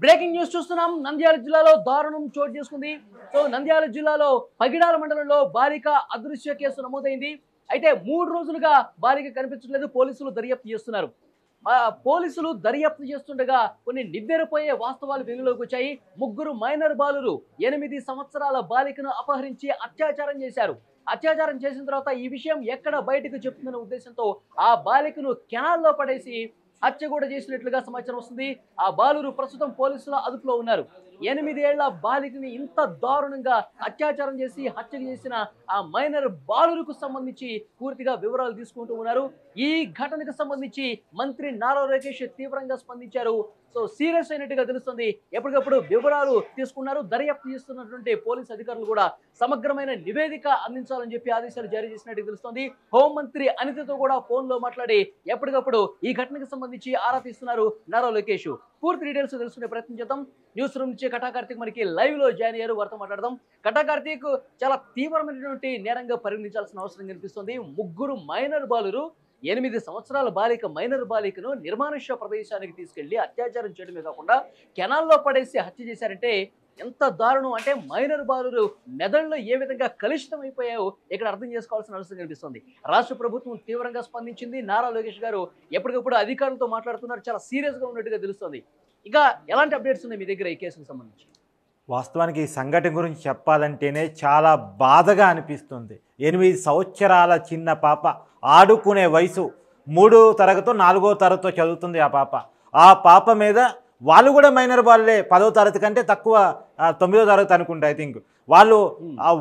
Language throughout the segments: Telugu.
బ్రేకింగ్ న్యూస్ చూస్తున్నాం. నంద్యాల జిల్లాలో దారుణం చోటు చేసుకుంది. నంద్యాల జిల్లాలో పగిడాల మండలంలో బాలిక అదృశ్య కేసు నమోదైంది. అయితే 3 రోజులుగా బాలిక కనిపించట్లేదు. పోలీసులు దర్యాప్తు చేస్తున్నారు. పోలీసులు దర్యాప్తు చేస్తుండగా కొన్ని నివ్వెరపోయే వాస్తవాలు వెలుగులోకి వచ్చాయి. 3 మైనర్ బాలురు 8 సంవత్సరాల బాలికను అపహరించి అత్యాచారం చేశారు. అత్యాచారం చేసిన తర్వాత ఈ విషయం ఎక్కడ బయటకు చెప్తుందనే ఉద్దేశంతో ఆ బాలికను కెనాల్లో పడేసి హత్య కూడా చేసినట్లుగా సమాచారం వస్తుంది. ఆ బాలురు ప్రస్తుతం పోలీసుల అదుపులో ఉన్నారు. 8 ఏళ్ల బాలికని ఇంత దారుణంగా అత్యాచారం చేసి హత్య చేసిన ఆ మైనర్ బాలురుకు సంబంధించి పూర్తిగా వివరాలు తీసుకుంటూ ఉన్నారు. ఈ ఘటనకు సంబంధించి మంత్రి నారా లోకేష్ తీవ్రంగా స్పందించారు. సీరియస్ అయినట్టుగా తెలుస్తుంది. ఎప్పటికప్పుడు వివరాలు తీసుకున్నారు. దర్యాప్తు చేస్తున్నటువంటి పోలీసు అధికారులు కూడా సమగ్రమైన నివేదిక అందించాలని చెప్పి ఆదేశాలు జారీ చేసినట్టు తెలుస్తుంది. హోంమంత్రి అనితతో కూడా ఫోన్లో మాట్లాడి ఎప్పటికప్పుడు ఈ ఘటనకు సంబంధించి ఆరా తీస్తున్నారు నారా లోకేష్. పూర్తి డీటెయిల్స్ తెలుసుకునే ప్రయత్నం చేద్దాం. న్యూస్ రూమ్ నుంచి కటా కార్తీక్ మనకి లైవ్ లో జాయిన్ అయ్యారు. వారితో మాట్లాడదాం. కటా కార్తీక్, చాలా తీవ్రమైనటువంటి నేరంగా పరిగణించాల్సిన అవసరం కనిపిస్తుంది. 3 మైనర్ బాలురు 8 సంవత్సరాల బాలిక మైనర్ బాలికను నిర్మానుష్య ప్రదేశానికి తీసుకెళ్లి అత్యాచారం చేయడమే కాకుండా కెనాల్లో పడేసి హత్య చేశారంటే ఎంత దారుణం. అంటే మైనర్ బాలురు మెదడులో ఏ విధంగా కలుషితం అయిపోయాయో ఇక్కడ అర్థం చేసుకోవాల్సిన అవసరం కనిపిస్తుంది. రాష్ట్ర ప్రభుత్వం తీవ్రంగా స్పందించింది. నారా లోకేష్ గారు ఎప్పటికప్పుడు అధికారులతో మాట్లాడుతున్నారు. చాలా సీరియస్ గా ఉన్నట్టుగా తెలుస్తుంది. ఇక ఎలాంటి అప్డేట్స్ ఉన్నాయి మీ దగ్గర ఈ కేసుకు సంబంధించి? వాస్తవానికి ఈ సంఘటన గురించి చెప్పాలంటేనే చాలా బాధగా అనిపిస్తుంది. 8 సంవత్సరాల చిన్న పాప, ఆడుకునే వయసు, 3వ తరగతో 4వ తరగతో చదువుతుంది ఆ పాప మీద. వాళ్ళు కూడా మైనర్ వాళ్ళే, 10వ తరగతి కంటే తక్కువ, 9వ తరగతి అనుకుంటా. ఐ థింక్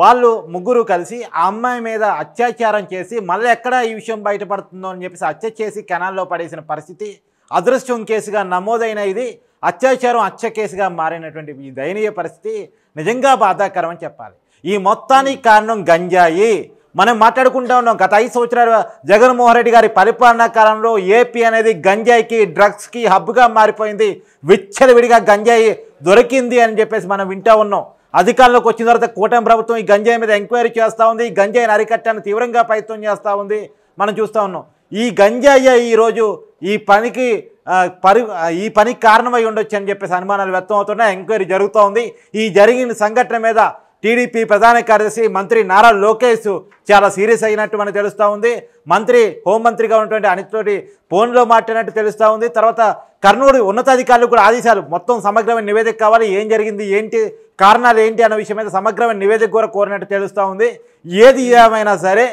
వాళ్ళు ముగ్గురు కలిసి ఆ అమ్మాయి మీద అత్యాచారం చేసి మళ్ళీ ఎక్కడ ఈ విషయం బయటపడుతుందో అని చెప్పేసి హత్య చేసి కెనాల్లో పడేసిన పరిస్థితి అదృష్టం కేసుగా నమోదైన ఇది అత్యాచారం హత్య కేసుగా మారినటువంటి ఈ దయనీయ పరిస్థితి నిజంగా బాధాకరం అని చెప్పాలి. ఈ మొత్తానికి కారణం గంజాయి. మనం మాట్లాడుకుంటా ఉన్నాం. గత 5 సంవత్సరాలు జగన్మోహన్ రెడ్డి గారి పరిపాలనా కాలంలో ఏపీ అనేది గంజాయికి, డ్రగ్స్కి హబ్గా మారిపోయింది. విచ్చలవిడిగా గంజాయి దొరికింది అని చెప్పేసి మనం వింటూ ఉన్నాం. అధికారంలోకి వచ్చిన తర్వాత కూటమి ప్రభుత్వం ఈ గంజాయి మీద ఎంక్వైరీ చేస్తూ ఉంది. గంజాయిని అరికట్టాన్ని తీవ్రంగా ప్రయత్నం చేస్తూ ఉంది. మనం చూస్తూ ఉన్నాం. ఈ గంజాయి ఈరోజు ఈ పనికి కారణమై ఉండొచ్చు అని చెప్పేసి అనుమానాలు వ్యక్తం అవుతున్నాయి. ఎంక్వైరీ జరుగుతూ ఉంది. ఈ జరిగిన సంఘటన మీద టీడీపీ ప్రధాన కార్యదర్శి మంత్రి నారా లోకేష్ చాలా సీరియస్ అయినట్టు మనకు తెలుస్తూ ఉంది. మంత్రి హోంమంత్రిగా ఉన్నటువంటి అనితతోటి ఫోన్లో మాట్లాడినట్టు తెలుస్తూ ఉంది. తర్వాత కర్నూలు ఉన్నతాధికారులు కూడా ఆదేశాలు, మొత్తం సమగ్రమైన నివేదిక కావాలి, ఏం జరిగింది, ఏంటి కారణాలు ఏంటి అన్న విషయం మీద సమగ్రమైన నివేదిక కూడా కోరినట్టు తెలుస్తూ ఉంది. ఏది ఏమైనా సరే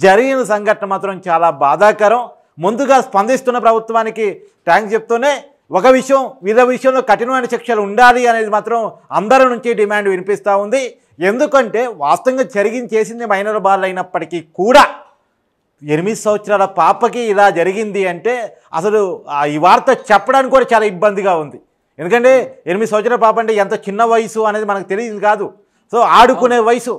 జరిగిన సంఘటన మాత్రం చాలా బాధాకరం. ముందుగా స్పందిస్తున్న ప్రభుత్వానికి థ్యాంక్స్ చెప్తూనే వీళ్ళ విషయంలో కఠినమైన శిక్షలు ఉండాలి అనేది మాత్రం అందరి నుంచి డిమాండ్ వినిపిస్తూ ఉంది. ఎందుకంటే వాస్తవంగా చేసింది మైనర్ బాల్ అయినప్పటికీ కూడా 8 సంవత్సరాల పాపకి ఇలా జరిగింది అంటే అసలు ఈ వార్త చెప్పడానికి కూడా చాలా ఇబ్బందిగా ఉంది. ఎందుకంటే 8 సంవత్సరాల పాప అంటే ఎంత చిన్న వయసు అనేది మనకు తెలియదు కాదు. ఆడుకునే వయసు,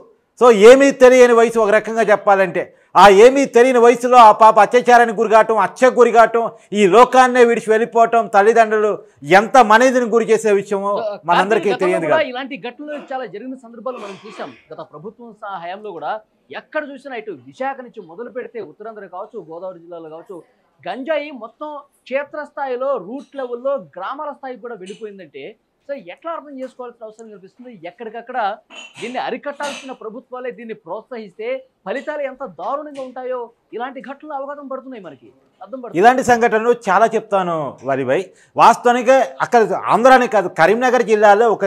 ఏమీ తెలియని వయసు ఒక రకంగా చెప్పాలంటే. ఆ ఏమీ తెలియని వయసులో ఆ పాప అత్యాచారానికి గురికావటం, హత్యకు గురికావటం, ఈ లోకాన్నే విడిచి వెళ్ళిపోవటం, తల్లిదండ్రులు ఎంత మనీదిని గురి చేసే విషయమో మనందరికీ తెలియదు. ఇలాంటి ఘటనలు చాలా జరిగిన సందర్భాలు మనం చూసాం. గత ప్రభుత్వం హయాంలో కూడా ఎక్కడ చూసినా ఇటు విశాఖ నుంచి మొదలు పెడితే ఉత్తరాంధ్ర కావచ్చు, గోదావరి జిల్లాలో కావచ్చు, గంజాయి మొత్తం క్షేత్రస్థాయిలో, రూట్ లెవెల్లో, గ్రామాల స్థాయికి కూడా వెళ్ళిపోయిందంటే ఎట్లా అర్థం చేసుకోవాల్సిన అవసరం కనిపిస్తుంది? ఎక్కడికక్కడ దీన్ని అరికట్టాల్సిన ప్రభుత్వాలే దీన్ని ప్రోత్సహిస్తే ఫలితాలు ఎంత దారుణంగా ఉంటాయో ఇలాంటి ఘటనలు అవగాహన పడుతున్నాయి. మనకి అర్థం పడుతుంది. ఇలాంటి సంఘటనలు చాలా చెప్తాను వరిభై. వాస్తవానికి అక్కడ ఆంధ్రానే కాదు, కరీంనగర్ జిల్లాలో ఒక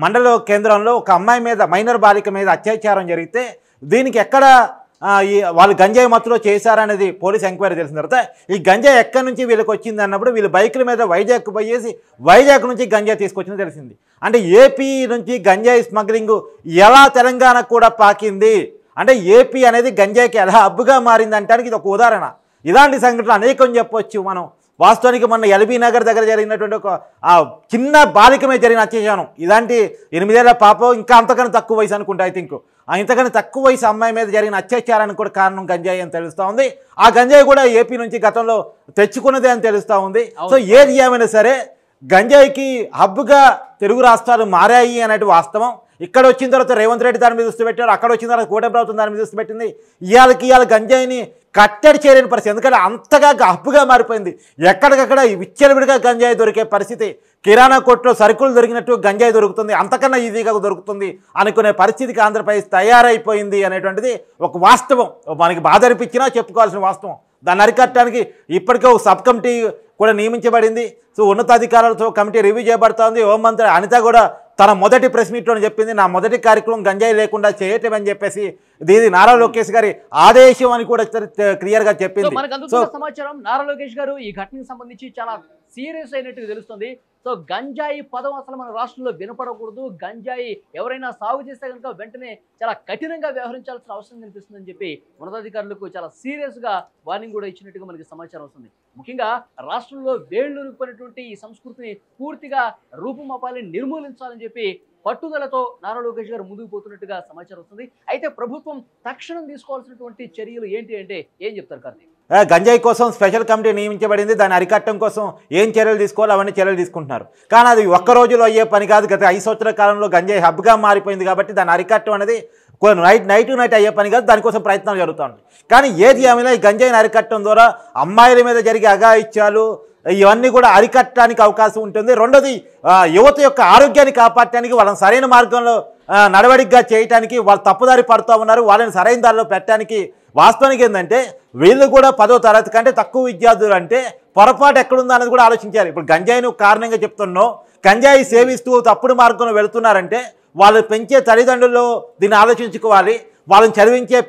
మండల కేంద్రంలో ఒక అమ్మాయి మీద, మైనర్ బాలిక మీద అత్యాచారం జరిగితే దీనికి ఎక్కడ వాళ్ళు గంజాయి మత్తులో చేశారనేది పోలీస్ ఎంక్వైరీ తెలిసిన తర్వాత ఈ గంజాయి ఎక్కడి నుంచి వీళ్ళకి వచ్చింది అన్నప్పుడు వీళ్ళు బైకుల మీద వైజాగ్ పోయేసి వైజాగ్ నుంచి గంజాయి తీసుకొచ్చింది తెలిసింది. అంటే ఏపీ నుంచి గంజాయి స్మగ్లింగ్ ఎలా తెలంగాణ కూడా పాకింది అంటే ఏపీ అనేది గంజాయికి ఎలా హబ్గా మారింది అంటానికి ఇది ఒక ఉదాహరణ. ఇలాంటి సంఘటనలు అనేకం చెప్పొచ్చు మనం. వాస్తవానికి మొన్న ఎల్బీ నగర్ దగ్గర జరిగినటువంటి ఒక చిన్న బాలిక మీద జరిగిన అత్యాచారం, ఇలాంటి 8 ఏళ్ల పాప, ఇంకా అంతకన్నా తక్కువ వయసు అనుకుంటా, ఐ థింక్ ఇంతకన్నా తక్కువ వయసు అమ్మాయి మీద జరిగిన అత్యాచారానికి కూడా కారణం గంజాయి అని తెలుస్తూ ఉంది. ఆ గంజాయి కూడా ఏపీ నుంచి గతంలో తెచ్చుకున్నదే అని తెలుస్తూ ఉంది. ఏది ఏమైనా సరే గంజాయికి హబ్గా తెలుగు రాష్ట్రాలు మారాయి అనేది వాస్తవం. ఇక్కడ వచ్చిన తర్వాత రేవంత్ రెడ్డి దాని మీద దృష్టి పెట్టారు, అక్కడ వచ్చిన తర్వాత కూటమి ప్రభుత్వం దాని మీద దృష్టి పెట్టింది. ఇవాళ గంజాయిని కట్టడి చేయలేని పరిస్థితి, ఎందుకంటే అంతగా హబ్బుగా మారిపోయింది. ఎక్కడికక్కడ విచ్చలవిడిగా గంజాయి దొరికే పరిస్థితి, కిరాణా కొట్లో సరుకులు దొరికినట్టు గంజాయి దొరుకుతుంది, అంతకన్నా ఈజీగా దొరుకుతుంది అనుకునే పరిస్థితికి ఆంధ్రప్రదేశ్ తయారైపోయింది అనేటువంటిది ఒక వాస్తవం. మనకి బాధ అనిపించినా చెప్పుకోవాల్సిన వాస్తవం. దాన్ని అరికట్టడానికి ఇప్పటికే ఒక సబ్ కమిటీ కూడా నియమించబడింది. సో ఉన్నతాధికారులతో కమిటీ రివ్యూ చేయబడుతోంది. హోంమంత్రి అనిత కూడా తన మొదటి ప్రెస్ మీట్లో చెప్పింది, నా మొదటి కార్యక్రమం గంజాయి లేకుండా చేయటం అని చెప్పేసి. ఇది నారా లోకేష్ గారి ఆదేశం అని కూడా క్లియర్ గా చెప్పింది. మనకు అందుతున్న సమాచారం నారా లోకేష్ గారు ఈ ఘటనకు సంబంధించి చాలా సీరియస్ అయినట్టుగా తెలుస్తుంది. సో గంజాయి పదం అసలు మన రాష్ట్రంలో వినపడకూడదు, గంజాయి ఎవరైనా సాగు చేస్తే కనుక వెంటనే చాలా కఠినంగా వ్యవహరించాల్సిన అవసరం కనిపిస్తుందని చెప్పి ఉన్నతాధికారులకు చాలా సీరియస్ గా వార్నింగ్ కూడా ఇచ్చినట్టుగా మనకి సమాచారం వస్తుంది. ముఖ్యంగా రాష్ట్రంలో వేళ్లూరుకుపోయినటువంటి ఈ సంస్కృతిని పూర్తిగా రూపుమాపాలని నిర్మూలించాలని చెప్పి పట్టుదలతో నారా లోకేష్ గారు ముందుకు పోతున్నట్టుగా సమాచారం వస్తుంది. అయితే ప్రభుత్వం తక్షణం తీసుకోవాల్సినటువంటి చర్యలు ఏంటి అంటే ఏం చెప్తారు కార్తీక్? గంజాయి కోసం స్పెషల్ కమిటీ నియమించబడింది. దాన్ని అరికట్టడం కోసం ఏం చర్యలు తీసుకోవాలో అవన్నీ చర్యలు తీసుకుంటున్నారు. కానీ అది ఒక్క రోజులో అయ్యే పని కాదు. గత 5 సంవత్సరాల కాలంలో గంజాయి హబ్గా మారిపోయింది కాబట్టి దాన్ని అరికట్టడం అనేది నైట్ టు నైట్ అయ్యే పని కాదు. దానికోసం ప్రయత్నాలు జరుగుతుంది. కానీ ఏది ఏమైనా ఈ గంజాయిని అరికట్టడం ద్వారా అమ్మాయిల మీద జరిగే అఘాయిత్యాలు ఇవన్నీ కూడా అరికట్టడానికి అవకాశం ఉంటుంది. రెండోది యువత యొక్క ఆరోగ్యాన్ని కాపాడటానికి, వాళ్ళని సరైన మార్గంలో నడవడికగా చేయడానికి వాళ్ళు తప్పుదారి పడుతూ ఉన్నారు. వాళ్ళని సరైన దారిలో పెట్టడానికి వాస్తవానికి ఏంటంటే వీళ్ళు కూడా 10వ తరగతి కంటే తక్కువ విద్యార్థులు అంటే పొరపాటు ఎక్కడుందో అనేది కూడా ఆలోచించారు. ఇప్పుడు గంజాయిని కారణంగా చెప్తున్నాం, గంజాయి సేవిస్తూ తప్పుడు మార్గంలో వెళుతున్నారంటే వాళ్ళు పెంచే తల్లిదండ్రులు దీన్ని ఆలోచించుకోవాలి. వాళ్ళని చదివించే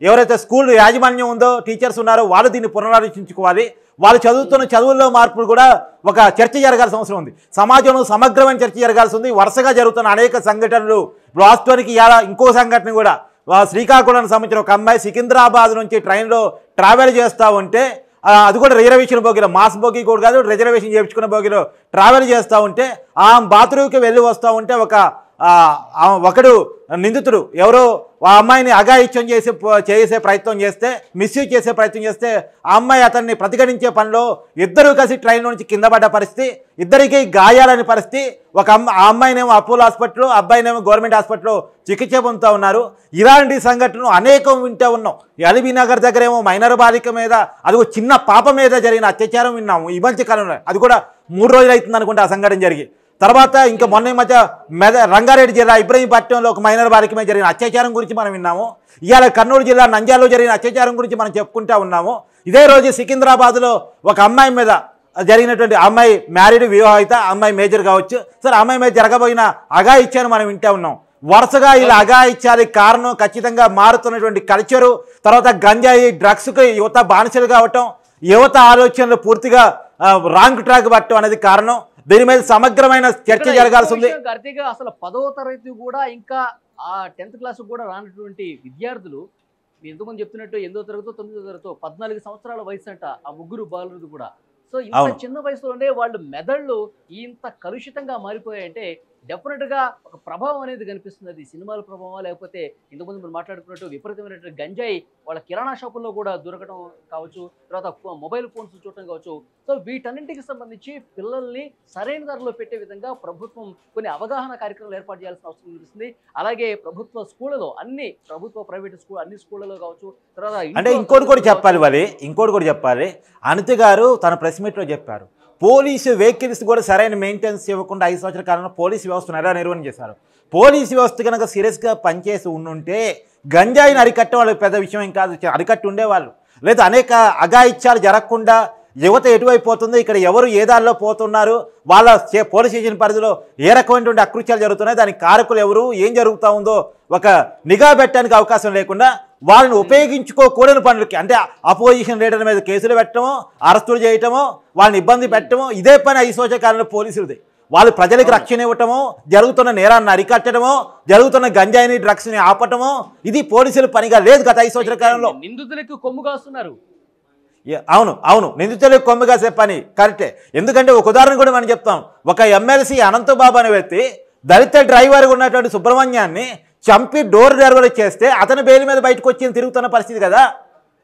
ఎవరైతే స్కూల్ యాజమాన్యం ఉందో, టీచర్స్ ఉన్నారో వాళ్ళు దీన్ని పునరాలోచించుకోవాలి. వాళ్ళు చదువుతున్న చదువుల్లో మార్పులు కూడా ఒక చర్చ జరగాల్సిన అవసరం ఉంది. సమాజంలో సమగ్రమైన చర్చ జరగాల్సి ఉంది. వరుసగా జరుగుతున్న అనేక సంఘటనలు, వాస్తవానికి ఇంకో సంఘటన కూడా శ్రీకాకుళానికి సంబంధించిన ఒక అమ్మాయి సికింద్రాబాద్ నుంచి ట్రైన్లో ట్రావెల్ చేస్తూ ఉంటే, అది కూడా రిజర్వేషన్ బోగిలో, మాస్ బోగి కూడా కాదు, రిజర్వేషన్ చేయించుకున్న బోగిలో ట్రావెల్ చేస్తూ ఉంటే ఆ బాత్రూమ్కి వెళ్ళి వస్తూ ఉంటే ఒకడు నిందితుడు ఎవరో ఆ అమ్మాయిని అఘాయిత్యం చేసే ప్రయత్నం చేస్తే, మిస్యూజ్ చేసే ప్రయత్నం చేస్తే ఆ అమ్మాయి అతన్ని ప్రతిఘటించే పనిలో ఇద్దరూ కలిసి ట్రైన్లో నుంచి కింద పడ్డ పరిస్థితి, ఇద్దరికి గాయాలని పరిస్థితి. ఆ అమ్మాయినేమో అపోలో హాస్పిటల్, అబ్బాయినేమో గవర్నమెంట్ హాస్పిటల్లో చికిత్స పొందుతూ ఉన్నారు. ఇలాంటి సంఘటనలు అనేకం వింటూ ఉన్నాం. ఎల్బీ నగర్ దగ్గర ఏమో మైనర్ బాలిక మీద, అది చిన్న పాప మీద జరిగిన అత్యాచారం విన్నాము ఈ మధ్య కాలంలో. అది కూడా 3 రోజులు అవుతుంది అనుకుంటే ఆ సంఘటన జరిగి. తర్వాత ఇంకా మొన్న మధ్య రంగారెడ్డి జిల్లా ఇబ్రహీంపట్నంలో ఒక మైనర్ బాలిక మీద జరిగిన అత్యాచారం గురించి మనం విన్నాము. ఇవాళ కర్నూలు జిల్లా నంద్యాలలో జరిగిన అత్యాచారం గురించి మనం చెప్పుకుంటూ ఉన్నాము. ఇదే రోజు సికింద్రాబాద్లో ఒక అమ్మాయి మీద జరిగినటువంటి, అమ్మాయి మ్యారీడ్ వివాహిత, అమ్మాయి మేజర్ కావచ్చు, సరే అమ్మాయి మీద జరగబోయిన అఘాయిత్యాన్ని మనం వింటూ ఉన్నాం. వరుసగా ఇలా అఘాయిత్యానికి కారణం ఖచ్చితంగా మారుతున్నటువంటి కల్చరు, తర్వాత గంజాయి డ్రగ్స్కి యువత బానిసలు కావటం, యువత ఆలోచనలు పూర్తిగా రాంగ్ ట్రాక్ పట్టడం అనేది కారణం. దీని మీద సమగ్రమైన చర్చ జరగాల్సి ఉంది. కార్తీక్, అసలు 10వ తరగతి కూడా ఇంకా ఆ 10th క్లాస్ కూడా రానటువంటి విద్యార్థులు, ఎంతమంది చెప్తున్నట్టు 8వ తరగతి 9వ తరగతి 14 సంవత్సరాల వయసు అంట ఆ ముగ్గురు బాలురు కూడా. సో ఇంత చిన్న వయసులోనే వాళ్ళు మెదళ్ళు ఇంత కలుషితంగా మారిపోయాయంటే డెఫినెట్ గా ఒక ప్రభావం అనేది కనిపిస్తుంది. అది సినిమాల ప్రభావం, లేకపోతే ఇంతకుముందు మనం మాట్లాడుకున్నట్టు విపరీతమైనటువంటి గంజాయి వాళ్ళ కిరాణా షాపుల్లో కూడా దొరకడం కావచ్చు, తర్వాత మొబైల్ ఫోన్స్ చూడటం కావచ్చు. సో వీటన్నింటికి సంబంధించి పిల్లల్ని సరైన దారిలో పెట్టే విధంగా ప్రభుత్వం కొన్ని అవగాహన కార్యక్రమాలు ఏర్పాటు చేయాల్సిన అవసరం కనిపిస్తుంది. అలాగే ప్రభుత్వ స్కూళ్ళలో, అన్ని ప్రభుత్వ ప్రైవేట్ స్కూల్ అన్ని స్కూళ్ళలో కావచ్చు. తర్వాత అంటే ఇంకోటి కూడా చెప్పాలి, అనిత గారు తన ప్రెస్ మీట్లో చెప్పారు, పోలీసు వెహికల్స్ కూడా సరైన మెయింటెనెన్స్ ఇవ్వకుండా 5 సంవత్సరాల కాలంలో పోలీసు వ్యవస్థను ఎలా నిర్వహణ చేశారు. పోలీసు వ్యవస్థ కనుక సీరియస్గా పనిచేసి ఉండుంటే గంజాయిని అరికట్టే వాళ్ళకి పెద్ద విషయం ఏం కాదు, అరికట్టి ఉండేవాళ్ళు. లేదా అనేక అఘాయిత్యాలు జరగకుండా యువత ఎటువైపు పోతుందో, ఇక్కడ ఎవరు ఏ దారిలో పోతున్నారు, వాళ్ళ పోలీస్ స్టేషన్ పరిధిలో ఏ రకమైనటువంటి అకృత్యాలు జరుగుతున్నాయి, దానికి కారకులు ఎవరు, ఏం జరుగుతూ ఉందో ఒక నిఘా పెట్టడానికి అవకాశం లేకుండా వాళ్ళని ఉపయోగించుకోకూడని పనులకి, అంటే అపోజిషన్ లీడర్ మీద కేసులు పెట్టడమో, అరెస్టులు చేయటమో, వాళ్ళని ఇబ్బంది పెట్టడమో, ఇదే పని 5 సంవత్సరాల కాలంలో పోలీసులది. వాళ్ళు ప్రజలకు రక్షణ ఇవ్వటమో, జరుగుతున్న నేరాన్ని అరికట్టడమో, జరుగుతున్న గంజాయిని డ్రగ్స్ని ఆపటమో, ఇది పోలీసుల పనిగా లేదు గత 5 సంవత్సరాల కాలంలో. నిందితులకు కొమ్ము కాస్తున్నారు. అవును నిందితులకు కొమ్ము కాసే పని కరెక్టే. ఎందుకంటే ఒక ఉదాహరణ కూడా మనం చెప్తాం. ఒక ఎమ్మెల్సీ అనంతబాబు అనే వ్యక్తి దళిత డ్రైవర్గా ఉన్నటువంటి సుబ్రహ్మణ్యాన్ని చంపి డోర్ డెలివరీ చేస్తే అతని బెయిల్ మీద బయటకు వచ్చి తిరుగుతున్న పరిస్థితి కదా.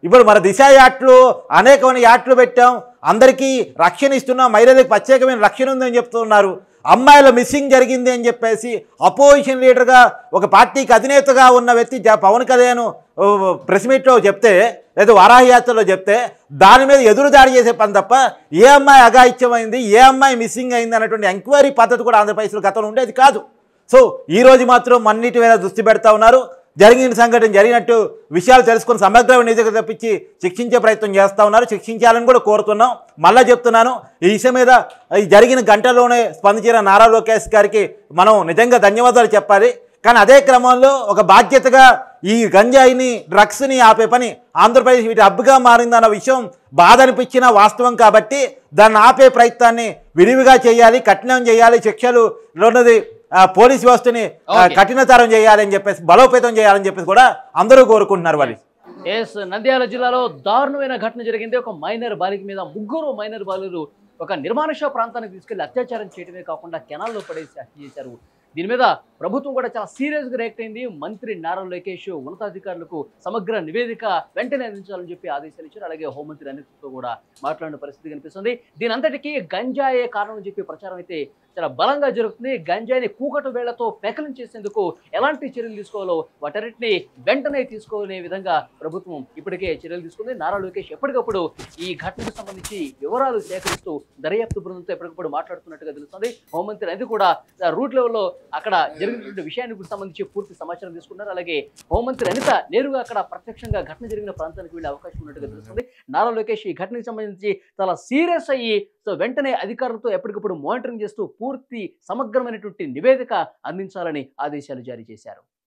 ఇప్పుడు మన దిశ యాట్లు, అనేకమైన యాట్లు పెట్టాం, అందరికీ రక్షణ ఇస్తున్నాం, మహిళలకు ప్రత్యేకమైన రక్షణ ఉందని చెప్తున్నారు. అమ్మాయిల మిస్సింగ్ జరిగింది అని చెప్పేసి అపోజిషన్ లీడర్గా ఒక పార్టీకి అధినేతగా ఉన్న వ్యక్తి పవన్ కళ్యాణ్ ప్రెస్ మీట్లో చెప్తే లేదా వారాహి యాత్రలో చెప్తే దాని మీద ఎదురు దాడి చేసే పని తప్ప ఏ అమ్మాయి అఘాయిత్యమైంది, ఏ అమ్మాయి మిస్సింగ్ అయింది అన్నటువంటి ఎంక్వైరీ పద్ధతి కూడా ఆంధ్రప్రదేశ్లో గతంలో ఉండేది కాదు. సో ఈరోజు మాత్రం అన్నిటి మీద దృష్టి పెడతా ఉన్నారు. జరిగిన సంఘటన జరిగినట్టు విషయాలు తెలుసుకొని సమగ్రమైన నిధిగా తప్పించి శిక్షించే ప్రయత్నం చేస్తూ ఉన్నారు. శిక్షించాలని కూడా కోరుతున్నాం. మళ్ళీ చెప్తున్నాను, ఈ విషయం మీద ఈ జరిగిన గంటలోనే స్పందించిన నారా లోకేష్ గారికి మనం నిజంగా ధన్యవాదాలు చెప్పాలి. కానీ అదే క్రమంలో ఒక బాధ్యతగా ఈ గంజాయిని, డ్రగ్స్ని ఆపే పని ఆంధ్రప్రదేశ్ వీటి హబ్గా మారిందన్న విషయం బాధ అనిపించిన వాస్తవం కాబట్టి దాన్ని ఆపే ప్రయత్నాన్ని విరివిగా చేయాలి, కఠినం చేయాలి, శిక్షలున్నది పోలీస్ వ్యవస్థని కఠినతరం చేయాలని చెప్పేసి, బలోపేతం చేయాలని చెప్పేసి కూడా అందరూ కోరుకుంటున్నారు. వాళ్ళు నంద్యాల జిల్లాలో దారుణమైన ఘటన జరిగింది. ఒక మైనర్ బాలిక మీద ముగ్గురు మైనర్ బాలురు ఒక నిర్మానుష్య ప్రాంతానికి తీసుకెళ్లి అత్యాచారం చేయడమే కాకుండా కెనాల్లో పడేసి హత్య చేశారు. దీని మీద ప్రభుత్వం కూడా చాలా సీరియస్గా రియాక్ట్ అయింది. మంత్రి నారా లోకేష్ ఉన్నతాధికారులకు సమగ్ర నివేదిక వెంటనే అందించాలని చెప్పి ఆదేశాలు ఇచ్చారు. అలాగే హోంమంత్రి అనిల్తో కూడా మాట్లాడిన పరిస్థితి కనిపిస్తుంది. దీని అంతటికీ గంజాయే కారణం అని చెప్పి ప్రచారం అయితే చాలా బలంగా జరుగుతుంది. గంజాయిని కూకటి వేళ్లతో పెకలం చేసేందుకు ఎలాంటి చర్యలు తీసుకోవాలో వాటన్నిటిని వెంటనే తీసుకోనే విధంగా ప్రభుత్వం ఇప్పటికే చర్యలు తీసుకుంది. నారా లోకేష్ ఎప్పటికప్పుడు ఈ ఘటనకు సంబంధించి వివరాలు సేకరిస్తూ దర్యాప్తు బృందంతో ఎప్పటికప్పుడు మాట్లాడుతున్నట్టుగా తెలుస్తుంది. హోంమంత్రి అది కూడా రూట్ లెవెల్లో అక్కడ జరిగినటువంటి విషయానికి సంబంధించి పూర్తి సమాచారం తీసుకున్నారు. అలాగే హోంమంత్రి అనిత నేరుగా అక్కడ ప్రత్యక్షంగా ఘటన జరిగిన ప్రాంతానికి వెళ్ళే అవకాశం ఉన్నట్టుగా తెలుస్తుంది. నారా లోకేష్ ఈ ఘటనకు సంబంధించి చాలా సీరియస్ అయ్యి వెంటనే అధికారులతో ఎప్పటికప్పుడు మానిటరింగ్ చేస్తూ పూర్తి సమగ్రమైనటువంటి నివేదిక అందించాలని ఆదేశాలు జారీ చేశారు.